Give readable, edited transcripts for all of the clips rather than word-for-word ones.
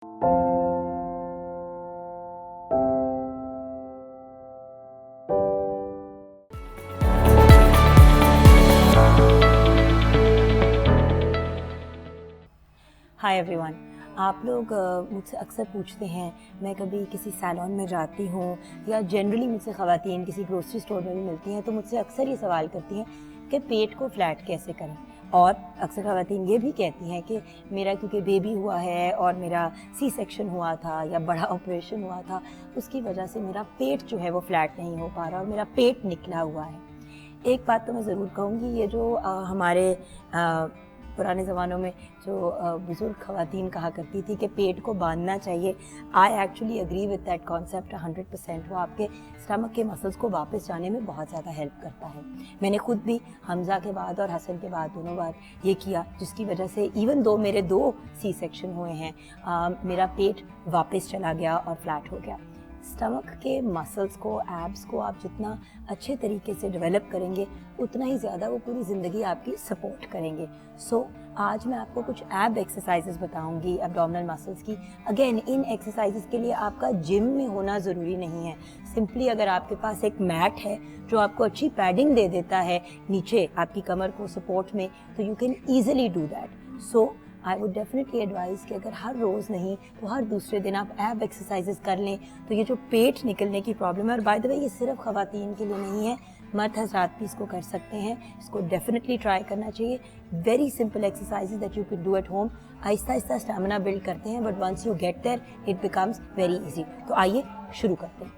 Hi everyone. आप लोग मुझसे अक्सर पूछते हैं, मैं कभी किसी सैलून में जाती हूँ या जनरली मुझसे ख़वातीन किसी ग्रोसरी स्टोर में भी मिलती हैं तो मुझसे अक्सर ये सवाल करती हैं कि पेट को फ्लैट कैसे करें। और अक्सर ख़वातीन ये भी कहती हैं कि मेरा क्योंकि बेबी हुआ है और मेरा सी सेक्शन हुआ था या बड़ा ऑपरेशन हुआ था, उसकी वजह से मेरा पेट जो है वो फ्लैट नहीं हो पा रहा और मेरा पेट निकला हुआ है। एक बात तो मैं ज़रूर कहूँगी, ये जो हमारे पुराने ज़मानों में जो बुज़ुर्ग ख़वातीन कहा करती थी कि पेट को बांधना चाहिए, I actually agree with that concept 100%। वो आपके स्टमक के मसल्स को वापस जाने में बहुत ज़्यादा हेल्प करता है। मैंने खुद भी हमज़ा के बाद और हसन के बाद दोनों बार ये किया, जिसकी वजह से इवन दो मेरे 2 सी सेक्शन हुए हैं, मेरा पेट वापस चला गया और फ्लैट हो गया। स्टमक के मसल्स को, एब्स को आप जितना अच्छे तरीके से डेवलप करेंगे उतना ही ज़्यादा वो पूरी ज़िंदगी आपकी सपोर्ट करेंगे। सो आज मैं आपको कुछ एब एक्सरसाइजेस बताऊंगी, एब्डोमिनल मसल्स की। अगेन इन एक्सरसाइजेस के लिए आपका जिम में होना ज़रूरी नहीं है। सिंपली अगर आपके पास एक मैट है जो आपको अच्छी पैडिंग दे देता है नीचे आपकी कमर को सपोर्ट में, तो you can easily do that. So I would definitely advise कि अगर हर रोज़ नहीं तो हर दूसरे दिन आप एब एक्सरसाइजेस कर लें तो ये जो पेट निकलने की प्रॉब्लम है, और बाय द वे ये सिर्फ ख़वातीन के लिए नहीं है, मर्द हज़रात भी इसको कर सकते हैं। इसको डेफिनेटली ट्राई करना चाहिए। Very simple exercises that you can do at home. आहिस्ता आहिस्ता स्टैमिना बिल्ड करते हैं, but once you get there it becomes very easy. तो आइए शुरू करते हैं।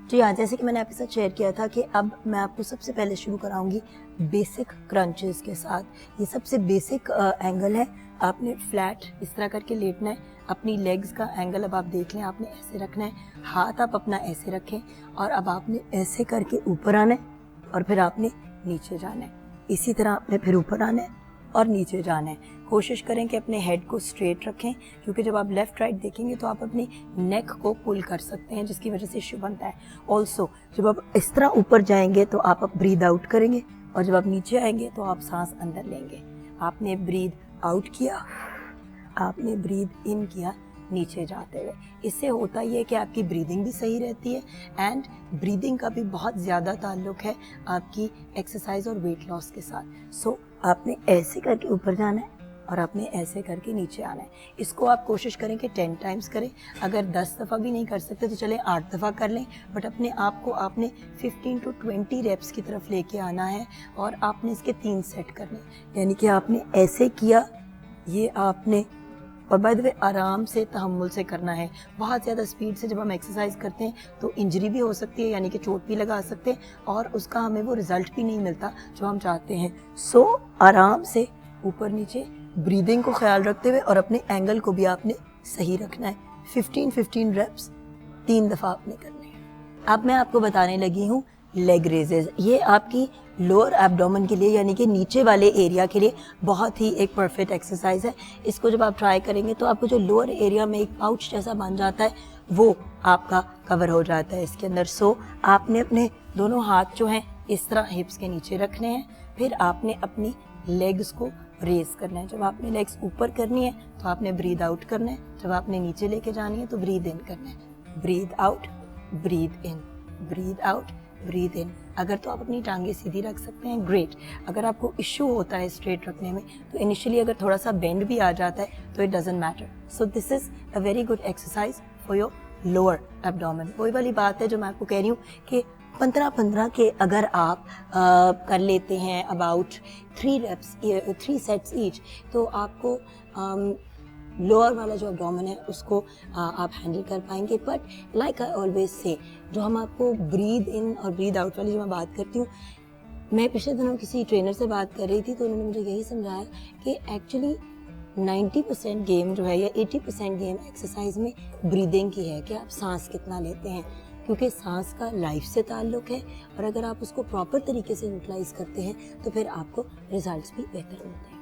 जी हाँ, जैसे कि मैंने आपके साथ शेयर किया था कि अब मैं आपको सबसे पहले शुरू कराऊंगी बेसिक क्रंचेस के साथ। ये सबसे बेसिक एंगल है। आपने फ्लैट इस तरह करके लेटना है। अपनी लेग्स का एंगल अब आप देख लें, आपने ऐसे रखना है, हाथ आप अपना ऐसे रखें और अब आपने ऐसे करके ऊपर आना है और फिर आपने नीचे जाना है। इसी तरह आपने फिर ऊपर आना है और नीचे जाना है। कोशिश करें कि अपने हेड को स्ट्रेट रखें, क्योंकि जब आप लेफ़्ट राइट देखेंगे तो आप अपनी नेक को पुल कर सकते हैं, जिसकी वजह से इशू बनता है। ऑल्सो जब आप इस तरह ऊपर जाएंगे तो आप ब्रीद आउट करेंगे और जब आप नीचे आएंगे तो आप सांस अंदर लेंगे। आपने ब्रीद आउट किया, आपने ब्रीद इन किया नीचे जाते हुए। इससे होता ये है कि आपकी ब्रीदिंग भी सही रहती है एंड ब्रीदिंग का भी बहुत ज़्यादा ताल्लुक है आपकी एक्सरसाइज और वेट लॉस के साथ। सो आपने ऐसे करके ऊपर जाना है और आपने ऐसे करके नीचे आना है। इसको आप कोशिश करें कि 10 टाइम्स करें। अगर 10 दफ़ा भी नहीं कर सकते तो चले 8 दफ़ा कर लें, बट अपने आप को आपने 15 to 20 रेप्स की तरफ लेके आना है और आपने इसके 3 सेट करने। यानी कि आपने ऐसे किया, ये आपने, और बाय द वे आराम से तहम्मुल से करना है। बहुत ज़्यादा स्पीड से जब हम एक्सरसाइज करते हैं तो इंजरी भी हो सकती है, यानी कि चोट भी लगा सकते हैं और उसका हमें वो रिज़ल्ट भी नहीं मिलता जो हम चाहते हैं। सो आराम से ऊपर नीचे, ब्रीदिंग को ख्याल रखते हुए और अपने एंगल को भी आपने सही रखना है। 15 रेप्स 3 दफ़ा आपने करने हैं। अब मैं आपको बताने लगी हूँ लेग रेजेस। ये आपकी लोअर एब्डोमेन के लिए, यानी कि नीचे वाले एरिया के लिए बहुत ही एक परफेक्ट एक्सरसाइज है। इसको जब आप ट्राई करेंगे तो आपको जो लोअर एरिया में एक पाउच जैसा बन जाता है वो आपका कवर हो जाता है इसके अंदर। सो आपने अपने दोनों हाथ जो हैं इस तरह हिप्स के नीचे रखने हैं, फिर आपने अपनी लेग्स को रेज करना है। जब आपने लेग्स ऊपर करनी है तो आपने ब्रीद आउट करना है, जब आपने नीचे लेके जानी है तो ब्रीद इन करना है। Breathe out, breathe in, breathe out, breathe in. अगर तो आप अपनी टांगे सीधी रख सकते हैं, ग्रेट। अगर आपको इश्यू होता है स्ट्रेट रखने में तो इनिशियली अगर थोड़ा सा बेंड भी आ जाता है तो it doesn't matter. So this is a very good exercise for your lower abdomen. वही वाली बात है जो मैं आपको कह रही हूँ कि 15 के अगर आप कर लेते हैं अबाउट 3 सेट्स ईच, तो आपको लोअर वाला जो एब्डोमेन है उसको आप हैंडल कर पाएंगे। But like I always say, जो हम आपको ब्रीद इन और ब्रीद आउट वाली जो मैं बात करती हूँ, मैं पिछले दिनों किसी ट्रेनर से बात कर रही थी तो उन्होंने मुझे यही समझाया कि एक्चुअली 90% गेम जो है या 80% गेम एक्सरसाइज में ब्रीदिंग की है कि आप सांस कितना लेते हैं, क्योंकि सांस का लाइफ से ताल्लुक है और अगर आप उसको प्रॉपर तरीके से यूटिलाइज करते हैं तो फिर आपको रिजल्ट्स भी बेहतर मिलते हैं।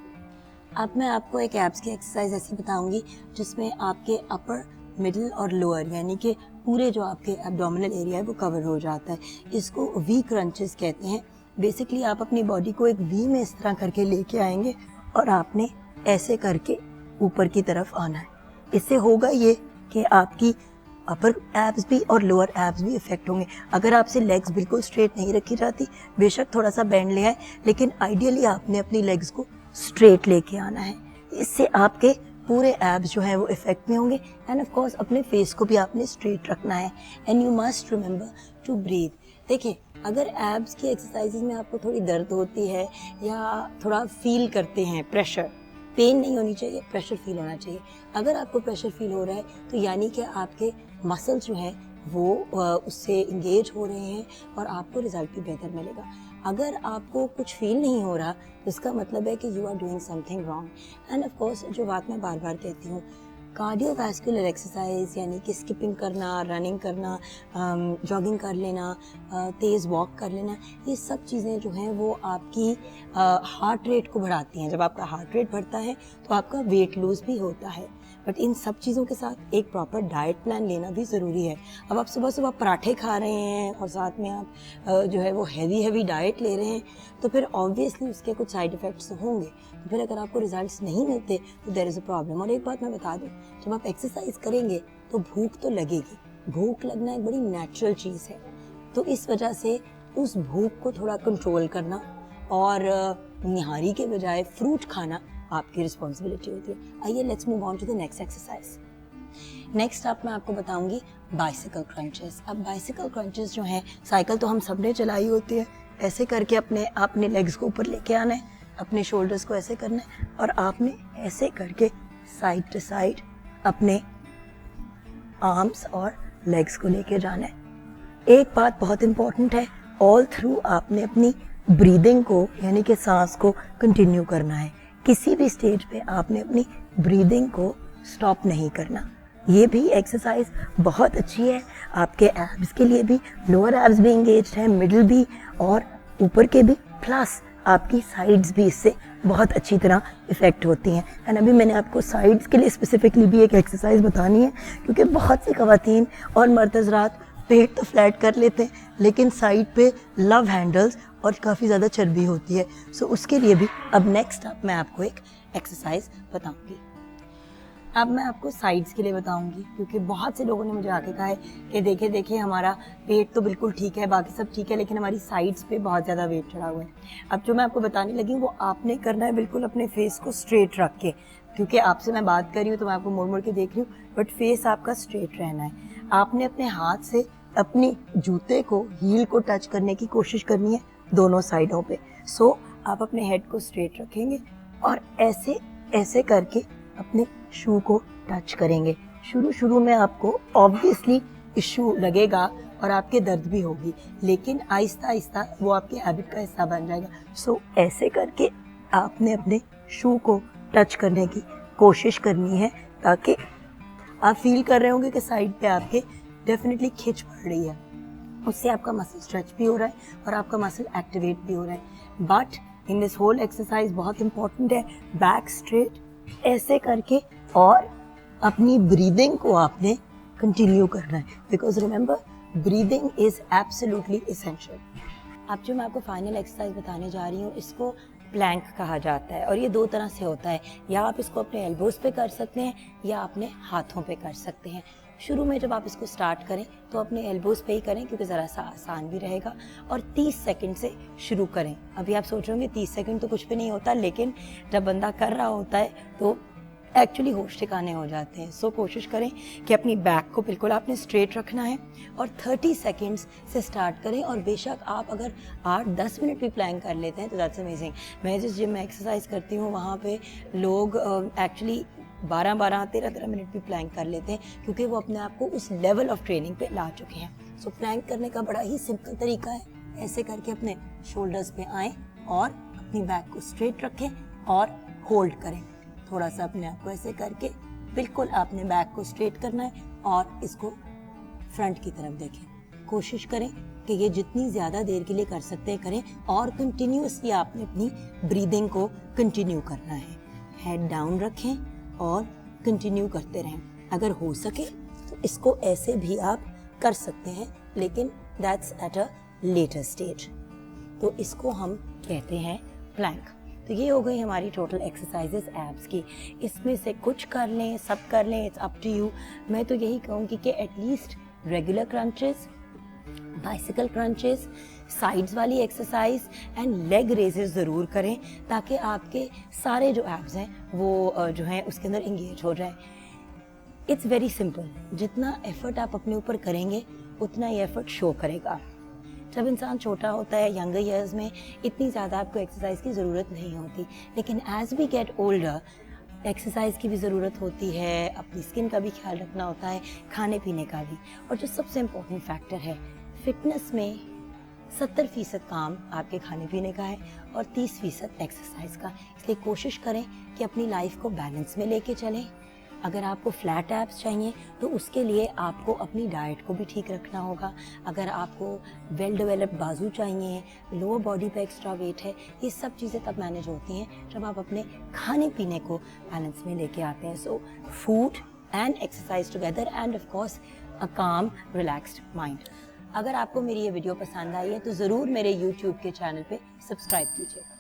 अब मैं आपको एक एब्स की एक्सरसाइज ऐसी बताऊंगी जिसमें आपके अपर, मिडिल और लोअर, यानी कि पूरे जो आपके एब्डोमिनल एरिया है वो कवर हो जाता है। इसको वी क्रंचेस कहते हैं। बेसिकली आप अपनी बॉडी को एक वी में इस तरह करके लेके आएंगे और आपने ऐसे करके ऊपर की तरफ आना है। इससे होगा ये कि आपकी अपर एब्स भी और लोअर एब्स भी इफेक्ट होंगे। अगर आपसे लेग्स बिल्कुल स्ट्रेट नहीं रखी जाती, बेशक थोड़ा सा बेंड ले आए, लेकिन आइडियली आपने अपनी लेग्स को स्ट्रेट लेके आना है। इससे आपके पूरे एब्स जो है वो इफेक्ट में होंगे। एंड ऑफ कोर्स अपने फेस को भी आपने स्ट्रेट रखना है। And you must remember to breathe. देखिए, अगर एब्स की एक्सरसाइजेज में आपको थोड़ी दर्द होती है या थोड़ा फील करते हैं प्रेशर, पेन नहीं होनी चाहिए, प्रेशर फील होना चाहिए। अगर आपको प्रेशर फील हो रहा है तो यानी कि आपके मसल्स जो हैं वो उससे इंगेज हो रहे हैं और आपको रिजल्ट भी बेहतर मिलेगा। अगर आपको कुछ फील नहीं हो रहा तो इसका मतलब है कि you are doing something wrong. And of course जो बात मैं बार बार कहती हूँ, कार्डियोवैस्कुलर एक्सरसाइज यानी कि स्किपिंग करना, रनिंग करना, जॉगिंग कर लेना, तेज़ वॉक कर लेना, ये सब चीज़ें जो हैं वो आपकी हार्ट रेट को बढ़ाती हैं। जब आपका हार्ट रेट बढ़ता है तो आपका वेट लूज़ भी होता है। बट इन सब चीज़ों के साथ एक प्रॉपर डाइट प्लान लेना भी ज़रूरी है। अब आप सुबह सुबह पराठे खा रहे हैं और साथ में आप जो है वो हैवी डाइट ले रहे हैं, तो फिर ऑब्वियसली उसके कुछ साइड इफ़ेक्ट्स होंगे। तो फिर अगर आपको रिजल्ट्स नहीं मिलते तो देयर इज़ अ प्रॉब्लम। और एक बात मैं बता दूं, जब आप एक्सरसाइज करेंगे तो भूख तो लगेगी। भूख लगना एक बड़ी नेचुरल चीज़ है। तो इस वजह से उस भूख को थोड़ा कंट्रोल करना और निहारी के बजाय फ्रूट खाना आपकी रिस्पॉन्सिबिलिटी होती है। आइए let's move on to the next exercise. Next आप मैं आपको बताऊंगी बाइसिकल क्रंचेस। अब बाइसिकल क्रंचेस जो हैं, साइकिल तो हम सब ने चलाई होती है। ऐसे करके अपने लेग्स को ऊपर लेके आना है, अपने शोल्डर्स को ऐसे करना है और आपने ऐसे करके साइड टू साइड अपने आर्म्स और लेग्स को लेके जाना है। एक बात बहुत इंपॉर्टेंट है, ऑल थ्रू आपने अपनी ब्रीदिंग को यानी कि सांस को कंटिन्यू करना है। किसी भी स्टेज पे आपने अपनी ब्रीदिंग को स्टॉप नहीं करना। ये भी एक्सरसाइज बहुत अच्छी है आपके एब्स के लिए भी। लोअर एब्स भी इंगेज्ड हैं, मिडिल भी और ऊपर के भी, प्लस आपकी साइड्स भी इससे बहुत अच्छी तरह इफेक्ट होती हैं। एंड अभी मैंने आपको साइड्स के लिए स्पेसिफिकली भी एक एक्सरसाइज बतानी है, क्योंकि बहुत सी ख़वातीन और मर्द हज़रात पेट तो फ्लैट कर लेते हैं लेकिन साइड पे लव हैंडल्स और काफ़ी ज़्यादा चर्बी होती है। सो उसके लिए भी अब नेक्स्ट अब मैं आपको एक एक्सरसाइज बताऊंगी। अब मैं आपको साइड्स के लिए बताऊंगी, क्योंकि बहुत से लोगों ने मुझे आके कहा है कि देखिए हमारा पेट तो बिल्कुल ठीक है, बाकी सब ठीक है, लेकिन हमारी साइड्स पे बहुत ज़्यादा वेट चढ़ा हुआ है। अब जो मैं आपको बताने लगी हूँ वो आपने करना है बिल्कुल अपने फेस को स्ट्रेट रख के, क्योंकि आपसे मैं बात कर रही हूँ तो मैं आपको मोड़ के देख रही हूँ, बट फेस आपका स्ट्रेट रहना है। आपने अपने हाथ से अपनी जूते को, हील को टच करने की कोशिश करनी है दोनों साइडों पे। सो आप अपने हेड को स्ट्रेट रखेंगे और ऐसे करके अपने शू को टच करेंगे। शुरू में आपको ऑब्वियसली इशू लगेगा और आपके दर्द भी होगी, लेकिन आहिस्ता आहिस्ता वो आपके हैबिट का हिस्सा बन जाएगा। सो ऐसे करके आपने अपने शू को टच करने की कोशिश करनी है, ताकि आप फील कर रहे होंगे कि साइड पे आपके डेफिनेटली खिंच पड़ रही है। उससे आपका मसल स्ट्रेच भी हो रहा है और आपका मसल एक्टिवेट भी हो रहा है। But in this whole exercise बहुत इंपॉर्टेंट है, बैक स्ट्रेट ऐसे करके और अपनी ब्रीदिंग को आपने कंटिन्यू करना है, because remember breathing is absolutely essential. अब जो मैं आपको फाइनल एक्सरसाइज बताने जा रही हूँ, इसको प्लैंक कहा जाता है और ये दो तरह से होता है। या आप इसको अपने एल्बोज पे कर सकते हैं या अपने हाथों पे कर सकते हैं। शुरू में जब आप इसको स्टार्ट करें तो अपने एल्बोज पे ही करें, क्योंकि ज़रा सा आसान भी रहेगा, और 30 सेकंड से शुरू करें। अभी आप सोच रहे होंगे 30 सेकंड तो कुछ भी नहीं होता, लेकिन जब बंदा कर रहा होता है तो एक्चुअली होश ठिकाने हो जाते हैं। सो कोशिश करें कि अपनी बैक को बिल्कुल आपने स्ट्रेट रखना है और 30 सेकंड्स से स्टार्ट करें। और बेशक आप अगर 8-10 मिनट भी प्लान कर लेते हैं तो दैट्स अमेजिंग। मैं जिस जिम में एक्सरसाइज करती हूँ वहाँ पे लोग एक्चुअली 12-12, 13-13 मिनट भी प्लैंक कर लेते हैं, क्योंकि वो अपने आप को उस लेवल ऑफ ट्रेनिंग पे ला चुके हैं। सो प्लैंक करने का बड़ा ही सिंपल तरीका है, ऐसे करके अपने शोल्डर्स पे आएँ और अपनी बैक को स्ट्रेट रखें और होल्ड करें। थोड़ा सा अपने आप को ऐसे करके बिल्कुल आपने बैक को स्ट्रेट करना है और इसको फ्रंट की तरफ देखें। कोशिश करें कि ये जितनी ज़्यादा देर के लिए कर सकते हैं करें, और कंटिन्यूसली आपने अपनी ब्रीदिंग को कंटिन्यू करना है। हेड डाउन रखें और कंटिन्यू करते रहें। अगर हो सके तो इसको ऐसे भी आप कर सकते हैं, लेकिन that's at a later stage. तो इसको हम कहते हैं प्लैंक। तो ये हो गई हमारी टोटल एक्सरसाइजेस एब्स की। इसमें से कुछ कर लें, सब कर लें, इट्स अप टू यू। मैं तो यही कहूँगी कि at least regular crunches, bicycle crunches, sides वाली एक्सरसाइज एंड लेग रेजेस ज़रूर करें, ताकि आपके सारे जो एब्स हैं वो जो हैं उसके अंदर इंगेज हो जाए। इट्स वेरी सिंपल, जितना एफर्ट आप अपने ऊपर करेंगे उतना ही एफर्ट शो करेगा। जब इंसान छोटा होता है, यंगर ईयर्स में, इतनी ज़्यादा आपको एक्सरसाइज की ज़रूरत नहीं होती, लेकिन as we get older exercise की भी ज़रूरत होती है, अपनी स्किन का भी ख्याल रखना होता है, खाने पीने का भी। और जो सबसे इम्पोर्टेंट फैक्टर है फिटनेस में, 70% काम आपके खाने पीने का है और 30% एक्सरसाइज का। इसलिए कोशिश करें कि अपनी लाइफ को बैलेंस में लेके चलें। अगर आपको फ्लैट एब्स चाहिए तो उसके लिए आपको अपनी डाइट को भी ठीक रखना होगा। अगर आपको वेल डेवलप्ड बाजू चाहिए, लोअर बॉडी पे एक्स्ट्रा वेट है, ये सब चीज़ें तब मैनेज होती हैं जब आप अपने खाने पीने को बैलेंस में लेके आते हैं। So food and exercise together and of course a calm relaxed mind. अगर आपको मेरी ये वीडियो पसंद आई है तो ज़रूर मेरे YouTube के चैनल पे सब्सक्राइब कीजिएगा।